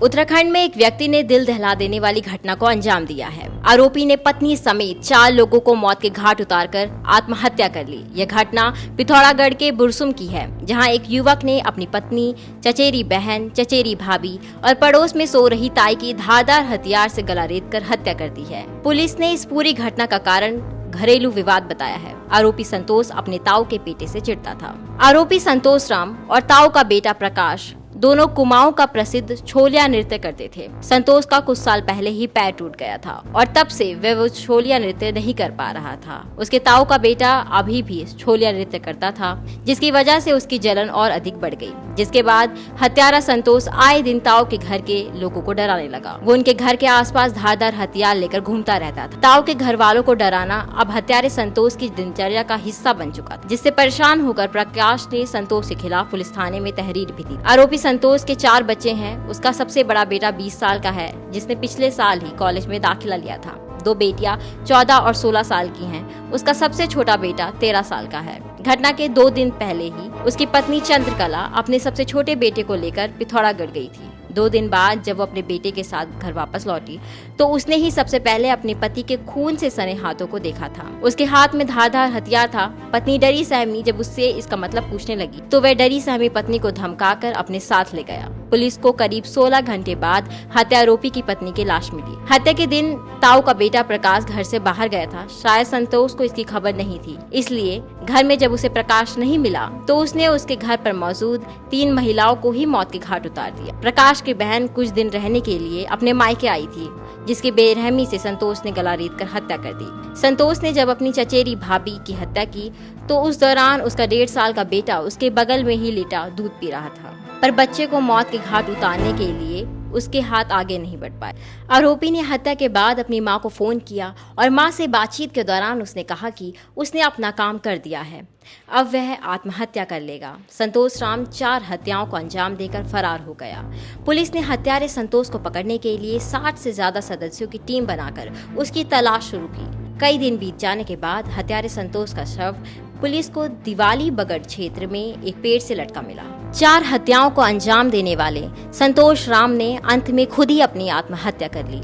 उत्तराखंड में एक व्यक्ति ने दिल दहला देने वाली घटना को अंजाम दिया है। आरोपी ने पत्नी समेत 4 लोगों को मौत के घाट उतारकर आत्महत्या कर ली। यह घटना पिथौरागढ़ के बुरसुम की है, जहां एक युवक ने अपनी पत्नी, चचेरी बहन, चचेरी भाभी और पड़ोस में सो रही ताई की धारदार हथियार से गला रेतकर हत्या कर दी है। पुलिस ने इस पूरी घटना का कारण घरेलू विवाद बताया है। आरोपी संतोष अपने ताऊ के बेटे से चिढ़ता था। आरोपी संतोष राम और ताऊ का बेटा प्रकाश दोनों कुमाऊं का प्रसिद्ध छोलिया नृत्य करते थे। संतोष का कुछ साल पहले ही पैर टूट गया था और तब से वह वो छोलिया नृत्य नहीं कर पा रहा था। उसके ताऊ का बेटा अभी भी छोलिया नृत्य करता था, जिसकी वजह से उसकी जलन और अधिक बढ़ गई। जिसके बाद हत्यारा संतोष आए दिन ताऊ के घर के लोगों को डराने लगा। वो उनके घर के आसपास धारदार हथियार लेकर घूमता रहता था। ताऊ के घर वालों को डराना अब हत्यारे संतोष की दिनचर्या का हिस्सा बन चुका था, जिससे परेशान होकर प्रकाश ने संतोष के खिलाफ पुलिस थाने में तहरीर भी दी। आरोपी संतोष के 4 बच्चे हैं। उसका सबसे बड़ा बेटा 20 साल का है, जिसने पिछले साल ही कॉलेज में दाखिला लिया था। 2 बेटियां 14 और 16 साल की हैं। उसका सबसे छोटा बेटा 13 साल का है। घटना के 2 दिन पहले ही उसकी पत्नी चंद्रकला अपने सबसे छोटे बेटे को लेकर पिथौरागढ़ गई थी। 2 दिन बाद जब वो अपने बेटे के साथ घर वापस लौटी तो उसने ही सबसे पहले अपने पति के खून से सने हाथों को देखा था। उसके हाथ में धारदार हथियार था। पत्नी डरी सहमी जब उससे इसका मतलब पूछने लगी तो वह डरी सहमी पत्नी को धमकाकर अपने साथ ले गया। पुलिस को करीब 16 घंटे बाद हत्यारोपी की पत्नी की लाश मिली। हत्या के दिन ताऊ का बेटा प्रकाश घर से बाहर गया था। शायद संतोष को इसकी खबर नहीं थी, इसलिए घर में जब उसे प्रकाश नहीं मिला तो उसने उसके घर पर मौजूद 3 महिलाओं को ही मौत के घाट उतार दिया। प्रकाश की बहन कुछ दिन रहने के लिए अपने मायके आई थी, जिसकी बेरहमी से संतोष ने गला रेत कर हत्या कर दी। संतोष ने जब अपनी चचेरी भाभी की हत्या की तो उस दौरान उसका 1.5 साल का बेटा उसके बगल में ही लेटा दूध पी रहा था, पर बच्चे को मौत के घाट उतारने के लिए उसके हाथ आगे नहीं बढ़ पाए। आरोपी ने हत्या के बाद अपनी मां को फोन किया और मां से बातचीत के दौरान उसने कहा कि उसने अपना काम कर दिया है, अब वह आत्महत्या कर लेगा। संतोष राम 4 हत्याओं को अंजाम देकर फरार हो गया। पुलिस ने हत्यारे संतोष को पकड़ने के लिए 60 से ज्यादा सदस्यों की टीम बनाकर उसकी तलाश शुरू की। कई दिन बीत जाने के बाद हत्यारे संतोष का शव पुलिस को दिवाली बगड़ क्षेत्र में एक पेड़ से लटका मिला। 4 हत्याओं को अंजाम देने वाले संतोष राम ने अंत में खुद ही अपनी आत्महत्या कर ली।